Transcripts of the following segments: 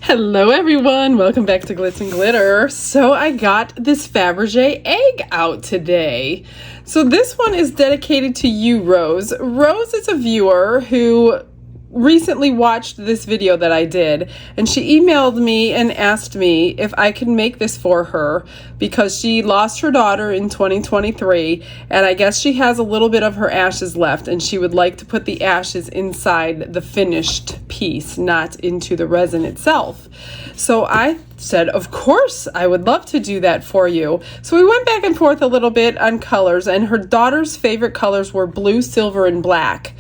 Hello everyone, welcome back to Glitz and Glitter. So I got this Faberge egg out today. So this one is dedicated to you, Rose. Rose is a viewer who recently watched this video that I did, and she emailed me and asked me if I could make this for her because she lost her daughter in 2023, and I guess she has a little bit of her ashes left, and she would like to put the ashes inside the finished piece, not into the resin itself. So I said, of course, I would love to do that for you. So we went back and forth a little bit on colors, and her daughter's favorite colors were blue, silver, and black.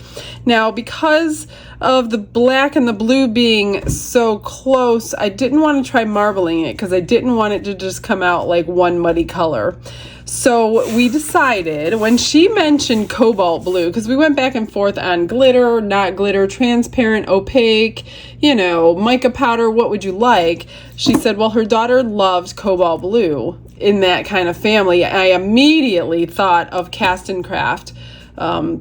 Now, because of the black and the blue being so close, I didn't want to try marbling it because I didn't want it to just come out like one muddy color. So we decided, when she mentioned cobalt blue, because we went back and forth on glitter, not glitter, transparent, opaque, you know, mica powder, what would you like? She said, well, her daughter loves cobalt blue in that kind of family. I immediately thought of Cast and Craft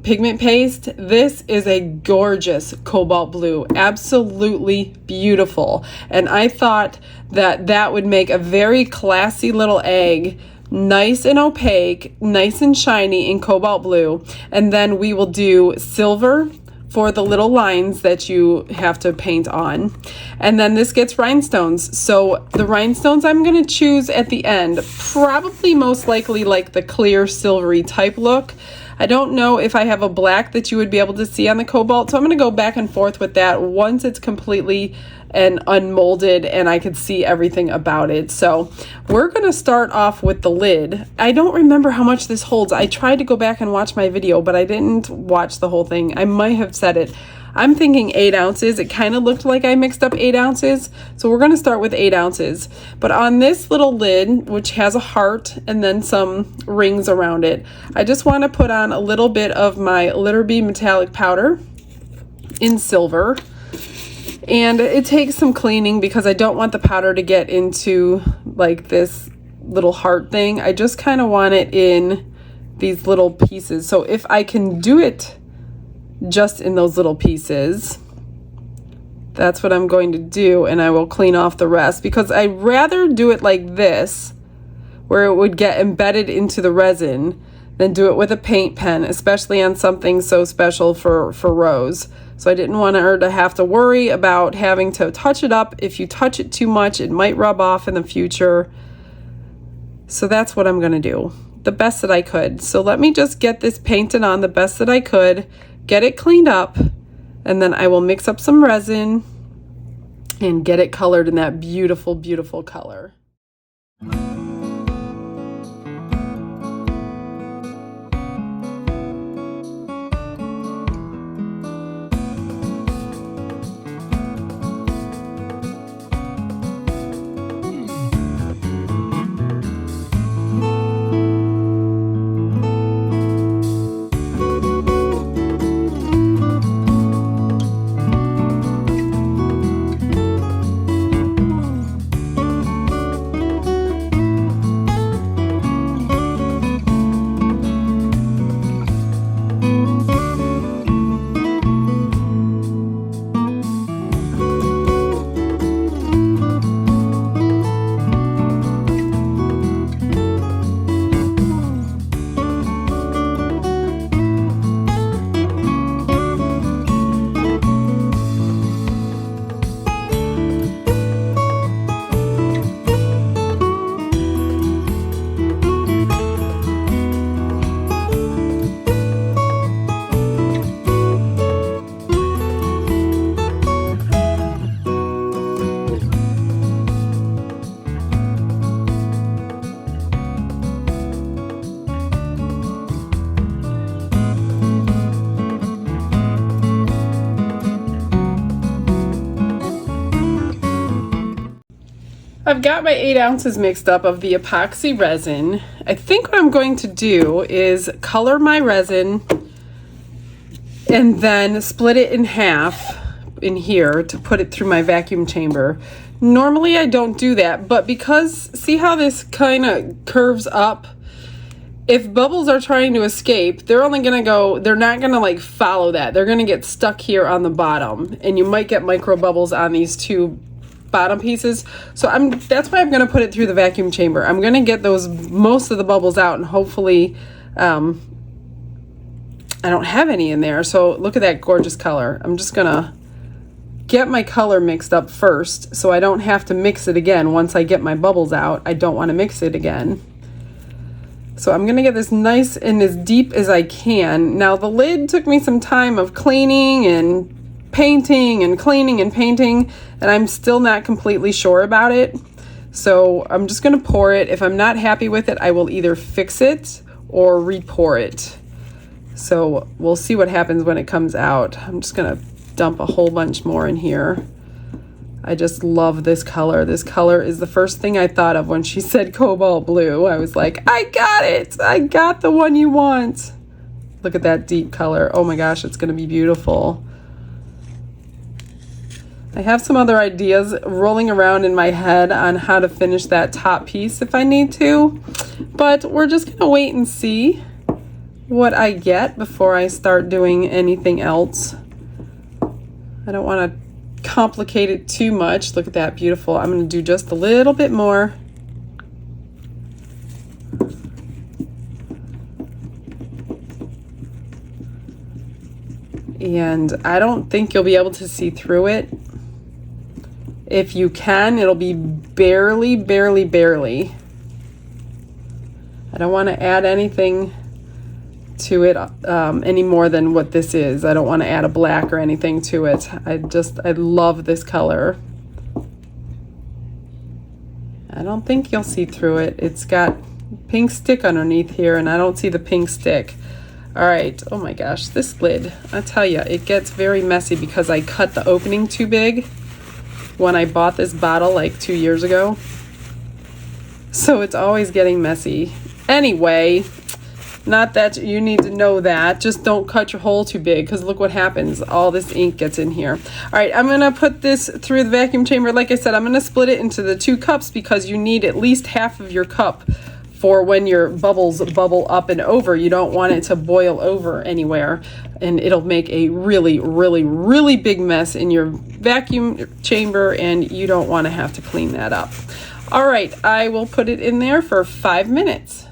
pigment paste. This is a gorgeous cobalt blue, absolutely beautiful. And I thought that that would make a very classy little egg, nice and opaque, nice and shiny in cobalt blue. And then we will do silver for the little lines that you have to paint on. And then this gets rhinestones. So the rhinestones I'm going to choose at the end, probably most likely like the clear silvery type look. I don't know if I have a black that you would be able to see on the cobalt, so I'm going to go back and forth with that once it's completely and unmolded and I could see everything about it. So we're going to start off with the lid. I don't remember how much this holds. I tried to go back and watch my video, but I didn't watch the whole thing. I might have said it. I'm thinking 8 ounces. It kind of looked like I mixed up 8 ounces. So we're going to start with 8 ounces. But on this little lid, which has a heart and then some rings around it, I just want to put on a little bit of my Litter Bee metallic powder in silver. And it takes some cleaning because I don't want the powder to get into like this little heart thing. I just kind of want it in these little pieces. So if I can do it just in those little pieces, that's what I'm going to do, and I will clean off the rest because I'd rather do it like this where it would get embedded into the resin than do it with a paint pen, especially on something so special for Rose. So I didn't want her to have to worry about having to touch it up. If you touch it too much, it might rub off in the future. So that's what I'm going to do, the best that I could. So let me just get this painted on the best that I could, get it cleaned up, and then I will mix up some resin and get it colored in that beautiful, beautiful color. I've got my 8 ounces mixed up of the epoxy resin. I think what I'm going to do is color my resin and then split it in half in here to put it through my vacuum chamber. Normally I don't do that, but because, see how this kind of curves up? If bubbles are trying to escape, they're only gonna go, they're not gonna like follow that. They're gonna get stuck here on the bottom, and you might get micro bubbles on these two bottom pieces. So that's why I'm going to put it through the vacuum chamber. I'm going to get most of the bubbles out, and hopefully I don't have any in there. So look at that gorgeous color. I'm just going to get my color mixed up first so I don't have to mix it again once I get my bubbles out. I don't want to mix it again. So I'm going to get this nice and as deep as I can. Now the lid took me some time of cleaning and painting and cleaning and painting, and I'm still not completely sure about it. So I'm just going to pour it. If I'm not happy with it, I will either fix it or re-pour it. So we'll see what happens when it comes out. I'm just going to dump a whole bunch more in here. I just love this color. This color is the first thing I thought of when she said cobalt blue. I was like, I got it. I got the one you want. Look at that deep color. Oh my gosh, it's going to be beautiful. I have some other ideas rolling around in my head on how to finish that top piece if I need to, but we're just going to wait and see what I get before I start doing anything else. I don't want to complicate it too much. Look at that, beautiful. I'm going to do just a little bit more. And I don't think you'll be able to see through it. If you can, it'll be barely, barely, barely. I don't want to add anything to it any more than what this is. I don't want to add a black or anything to it. I love this color. I don't think you'll see through it. It's got pink stick underneath here, and I don't see the pink stick. All right, oh my gosh, this lid, I tell you, it gets very messy because I cut the opening too big when I bought this bottle like 2 years ago. So it's always getting messy. Anyway, not that you need to know that, just don't cut your hole too big, because look what happens. All this ink gets in here. All right, I'm gonna put this through the vacuum chamber. Like I said, I'm gonna split it into the 2 cups because you need at least half of your cup for when your bubbles bubble up and over. You don't want it to boil over anywhere, and it'll make a really, really, really big mess in your vacuum chamber, and you don't want to have to clean that up. All right, I will put it in there for 5 minutes.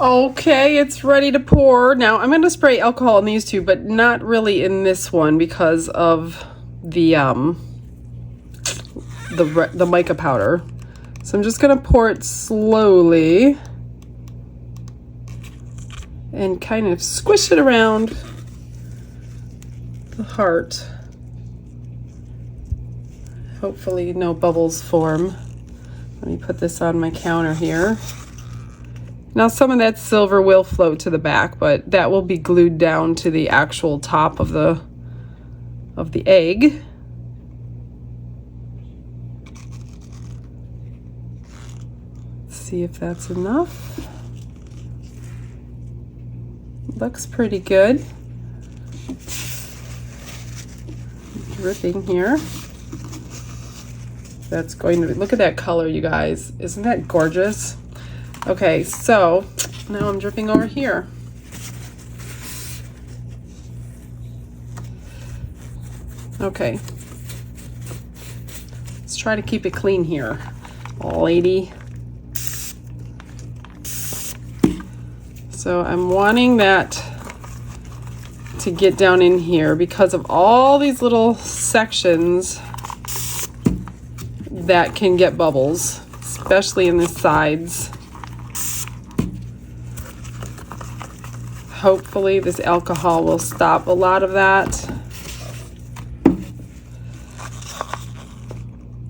Okay, it's ready to pour. Now I'm going to spray alcohol in these 2, but not really in this one because of the mica powder. So I'm just going to pour it slowly and kind of squish it around the heart. Hopefully no bubbles form. Let me put this on my counter here. Now some of that silver will float to the back, but that will be glued down to the actual top of the egg. Let's see if that's enough. Looks pretty good. Dripping here. That's going to be, look at that color, you guys. Isn't that gorgeous? Okay, so now I'm dripping over here. Okay. Let's try to keep it clean here, lady. So I'm wanting that to get down in here because of all these little sections that can get bubbles, especially in the sides. Hopefully this alcohol will stop a lot of that.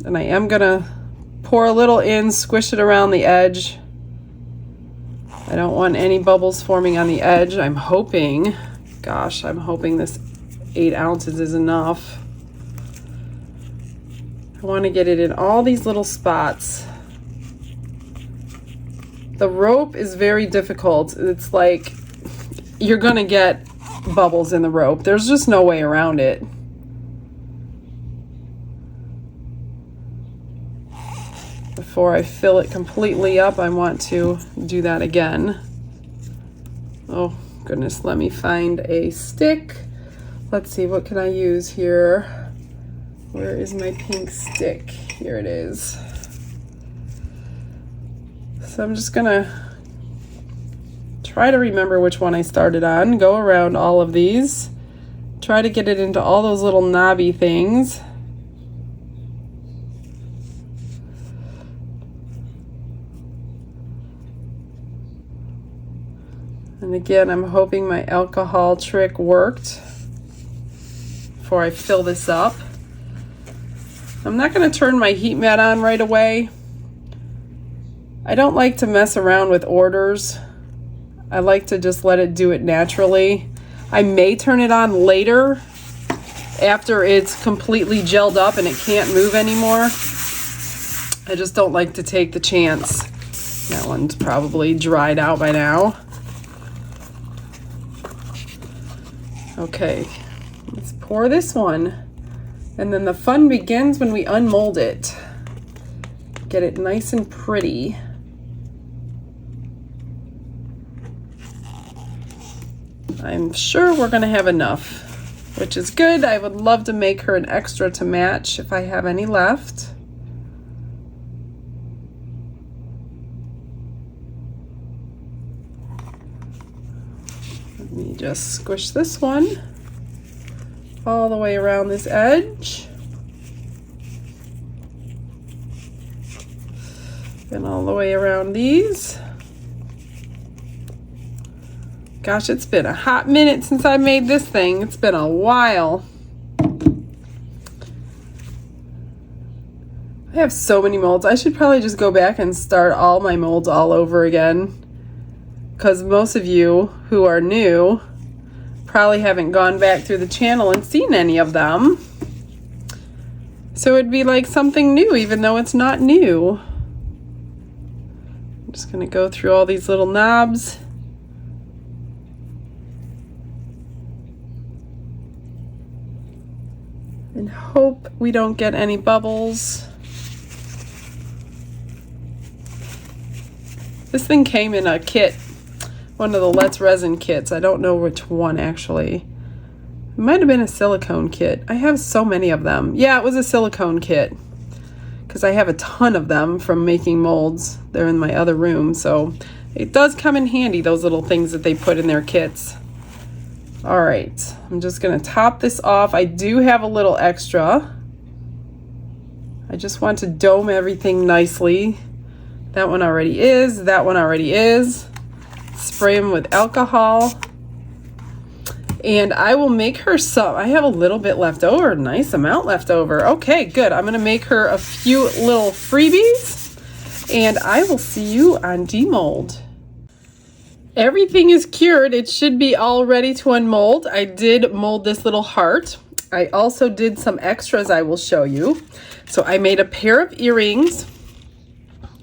And I am gonna pour a little in, squish it around the edge. I don't want any bubbles forming on the edge. I'm hoping, gosh, I'm hoping this 8 ounces is enough. I want to get it in all these little spots The rope is very difficult. It's like you're gonna get bubbles in the rope. There's just no way around it. Before I fill it completely up, I want to do that again. Oh goodness, let me find a stick. Let's see, what can I use here? Where is my pink stick? Here it is. So I'm just gonna try to remember which one I started on, go around all of these, try to get it into all those little knobby things. And again, I'm hoping my alcohol trick worked before I fill this up. I'm not going to turn my heat mat on right away. I don't like to mess around with orders. I like to just let it do it naturally. I may turn it on later after it's completely gelled up and it can't move anymore. I just don't like to take the chance. That one's probably dried out by now. Okay, let's pour this one. And then the fun begins when we unmold it. Get it nice and pretty. I'm sure we're gonna have enough, which is good. I would love to make her an extra to match if I have any left. Let me just squish this one all the way around this edge. And all the way around these. Gosh, it's been a hot minute since I made this thing. It's been a while. I have so many molds. I should probably just go back and start all my molds all over again, because most of you who are new probably haven't gone back through the channel and seen any of them. So it'd be like something new, even though it's not new. I'm just gonna go through all these little knobs. And hope we don't get any bubbles. This thing came in a kit, one of the Let's Resin kits. I don't know which one actually. It might have been a silicone kit. I have so many of them. Yeah, it was a silicone kit, because I have a ton of them from making molds. They're in my other room, so it does come in handy, those little things that they put in their kits. All right, I'm just gonna top this off. I do have a little extra. I just want to dome everything nicely. That one already is, that one already is. Spray them with alcohol. And I will make her some. I have a little bit left over, nice amount left over. Okay, good. I'm gonna make her a few little freebies, and I will see you on demold. Everything is cured. It should be all ready to unmold. I did mold this little heart. I also did some extras I will show you. So I made a pair of earrings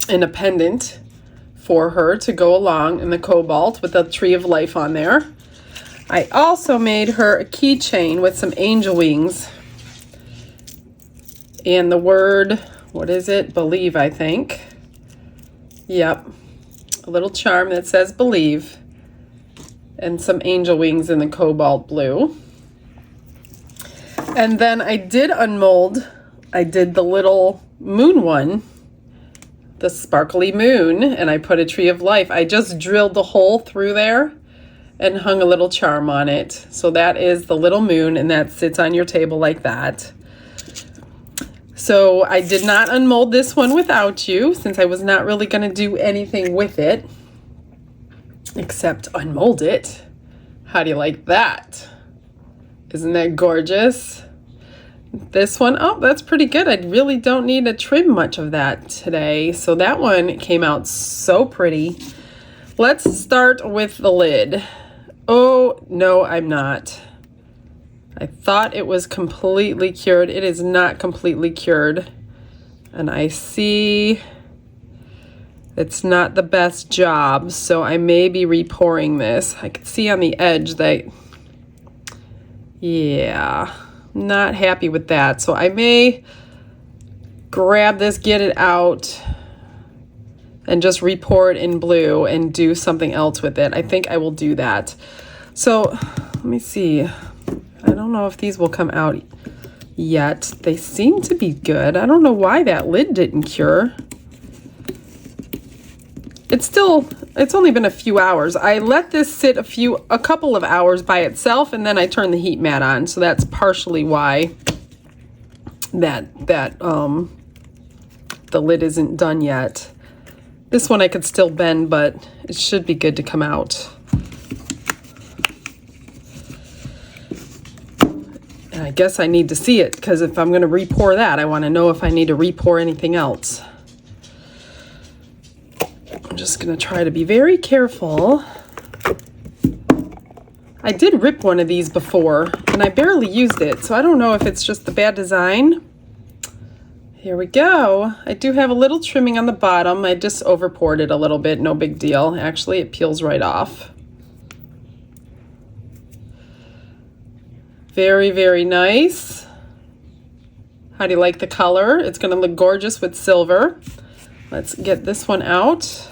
and a pendant for her to go along in the cobalt with a tree of life on there. I also made her a keychain with some angel wings and the word, what is it? Believe, I think. Yep. A little charm that says believe, and some angel wings in the cobalt blue. And then I did unmold. I did the little moon one, the sparkly moon, and I put a tree of life. I just drilled the hole through there and hung a little charm on it. So that is the little moon, and that sits on your table like that. So I did not unmold this one without you, since I was not really going to do anything with it except unmold it. How do you like that? Isn't that gorgeous? This one, oh, that's pretty good. I really don't need to trim much of that today. So that one came out so pretty. Let's start with the lid. Oh, no, I'm not. I thought it was completely cured. It is not completely cured. And I see It's not the best job, so I may be repouring this. I can see on the edge that, yeah, not happy with that. So I may grab this, get it out, and just repour it in blue and do something else with it. I think I will do that. So let me see. I don't know if these will come out yet. They seem to be good. I don't know why that lid didn't cure. It's only been a few hours. I let this sit a couple of hours by itself, and then I turned the heat mat on. So that's partially why the lid isn't done yet. This one I could still bend, but it should be good to come out. And I guess I need to see it, because if I'm going to repour that, I want to know if I need to repour anything else. I'm just going to try to be very careful. I did rip one of these before, and I barely used it, so I don't know if it's just the bad design. Here we go. I do have a little trimming on the bottom. I just over poured it a little bit, no big deal. Actually, it peels right off. Very, very nice. How do you like the color? It's going to look gorgeous with silver. Let's get this one out.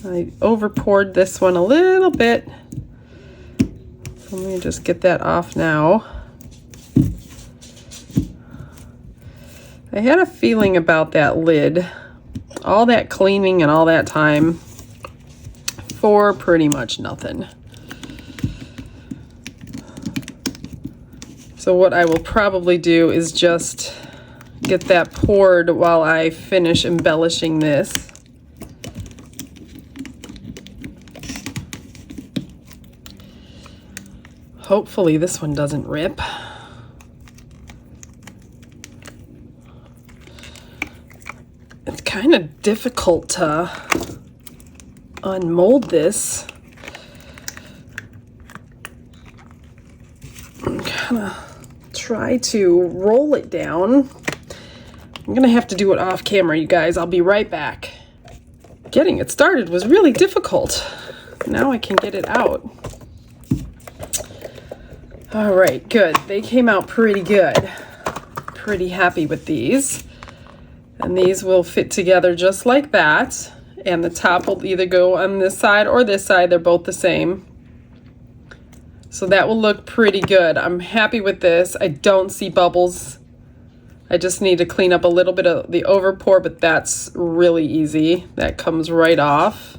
I over poured this one a little bit. So let me just get that off now. I had a feeling about that lid. All that cleaning and all that time for pretty much nothing. So what I will probably do is just get that poured while I finish embellishing this. Hopefully this one doesn't rip. It's kind of difficult to unmold this. I'm gonna try to roll it down. I'm gonna have to do it off camera, you guys. I'll be right back. Getting it started was really difficult. Now I can get it out. All right, good. They came out pretty good. Pretty happy with these. And these will fit together just like that. And the top will either go on this side or this side. They're both the same. So that will look pretty good. I'm happy with this. I don't see bubbles. I just need to clean up a little bit of the overpour, but that's really easy. That comes right off.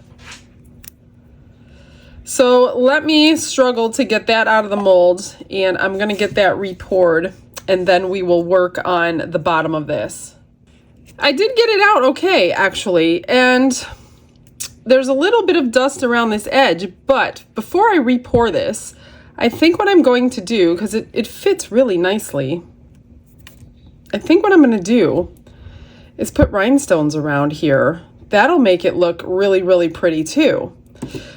So let me struggle to get that out of the mold, and I'm gonna get that repoured, and then we will work on the bottom of this. I did get it out okay, actually, and there's a little bit of dust around this edge, but before I repour this, I think what I'm going to do, because it fits really nicely, I think what I'm gonna do is put rhinestones around here. That'll make it look really, really pretty too.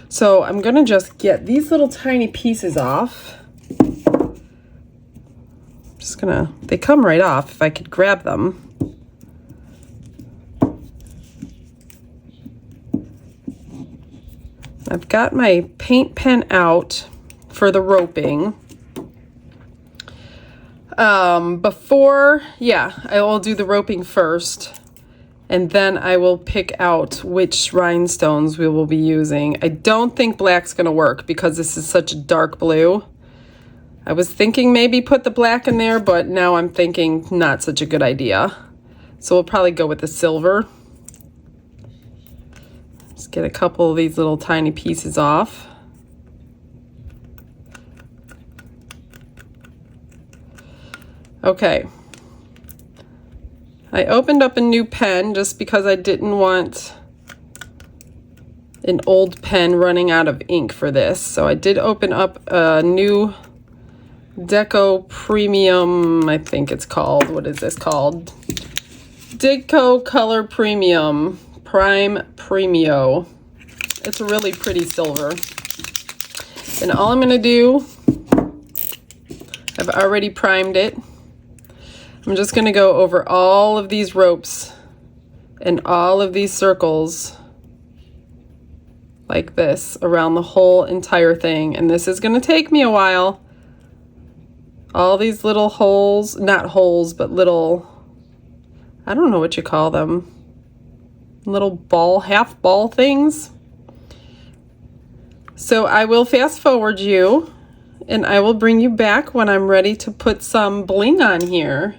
So I'm gonna just get these little tiny pieces off. Just gonna, they come right off if I could grab them. I've got my paint pen out for the roping. I will do the roping first, and then I will pick out which rhinestones we will be using. I don't think black's gonna work because this is such a dark blue. I was thinking maybe put the black in there, but now I'm thinking not such a good idea. So we'll probably go with the silver. Let's get a couple of these little tiny pieces off. Okay. I opened up a new pen just because I didn't want an old pen running out of ink for this. So I did open up a new Deco Premium, I think it's called. What is this called? Deco Color Premium Prime Premio. It's a really pretty silver. And all I'm gonna do, I've already primed it. I'm just going to go over all of these ropes and all of these circles like this around the whole entire thing. And this is going to take me a while. All these little holes, not holes, but little, I don't know what you call them, little ball, half ball things. So I will fast forward you and I will bring you back when I'm ready to put some bling on here.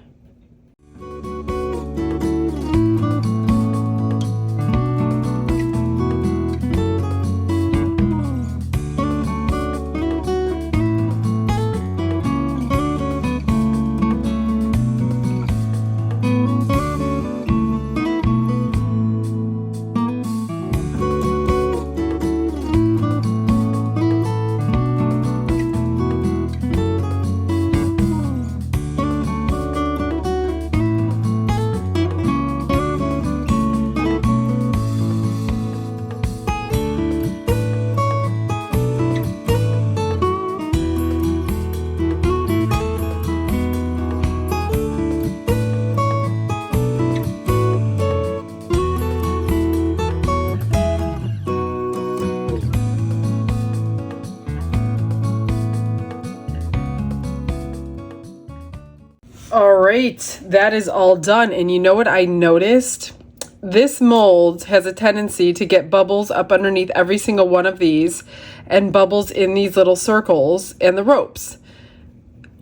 All right, that is all done. And you know what I noticed? This mold has a tendency to get bubbles up underneath every single one of these and bubbles in these little circles and the ropes.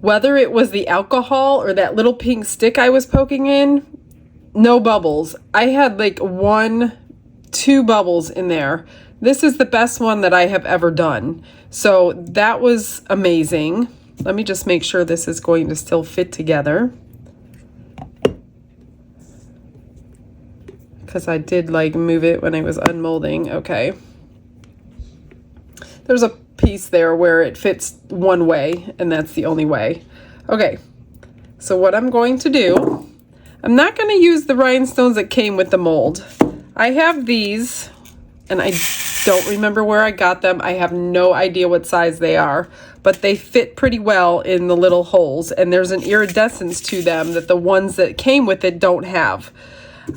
Whether it was the alcohol or that little pink stick I was poking in, no bubbles. I had like 2 bubbles in there. This is the best one that I have ever done. So that was amazing. Let me just make sure this is going to still fit together, because I did like move it when I was unmolding. Okay. There's a piece there where it fits one way and that's the only way. Okay. So what I'm going to do, I'm not going to use the rhinestones that came with the mold. I have these and I don't remember where I got them. I have no idea what size they are, but they fit pretty well in the little holes, and there's an iridescence to them that the ones that came with it don't have.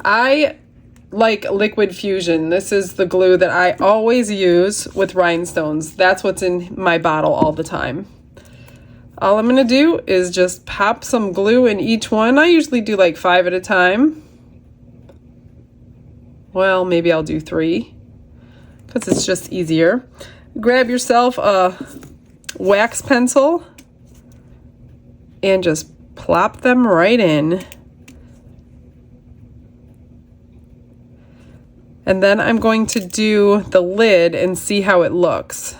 I like liquid fusion. This is the glue that I always use with rhinestones. That's what's in my bottle all the time. All I'm going to do is just pop some glue in each one. I usually do like 5 at a time. Well, maybe I'll do 3 because it's just easier. Grab yourself a wax pencil and just plop them right in. And then I'm going to do the lid and see how it looks.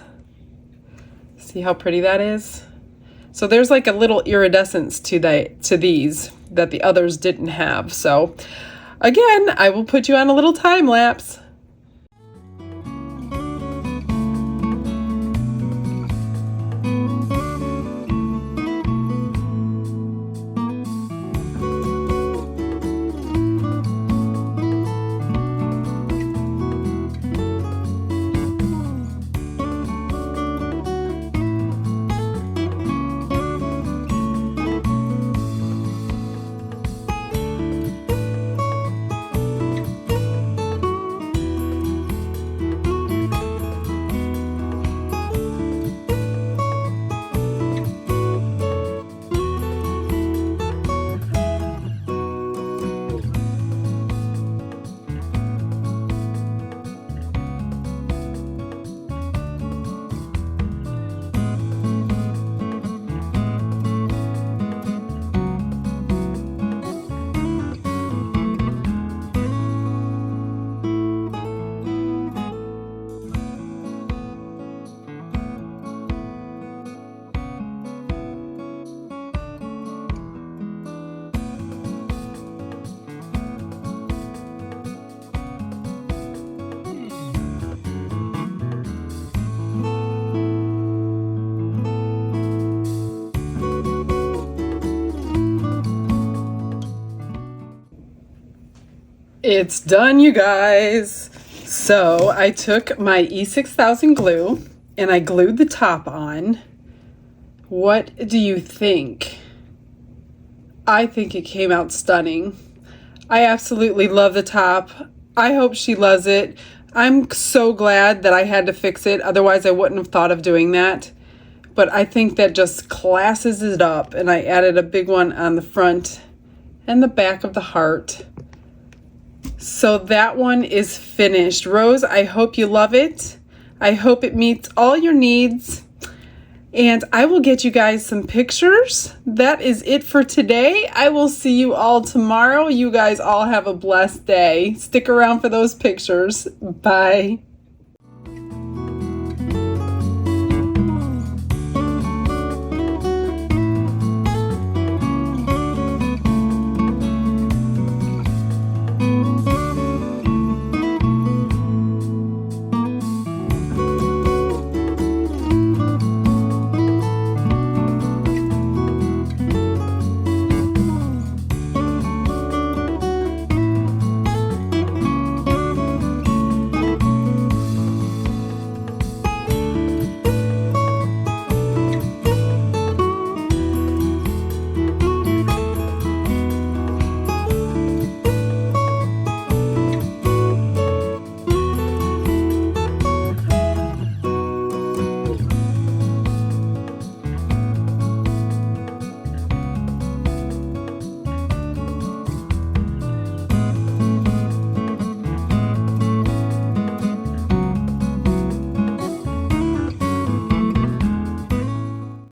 See how pretty that is? So there's like a little iridescence to these that the others didn't have. So again, I will put you on a little time lapse. It's done, you guys. So I took my E6000 glue and I glued the top on. What do you think? I think it came out stunning. I absolutely love the top. I hope she loves it. I'm so glad that I had to fix it. Otherwise, I wouldn't have thought of doing that. But I think that just classes it up. And I added a big one on the front and the back of the heart. So that one is finished. Rose, I hope you love it. I hope it meets all your needs. And I will get you guys some pictures. That is it for today. I will see you all tomorrow. You guys all have a blessed day. Stick around for those pictures. Bye.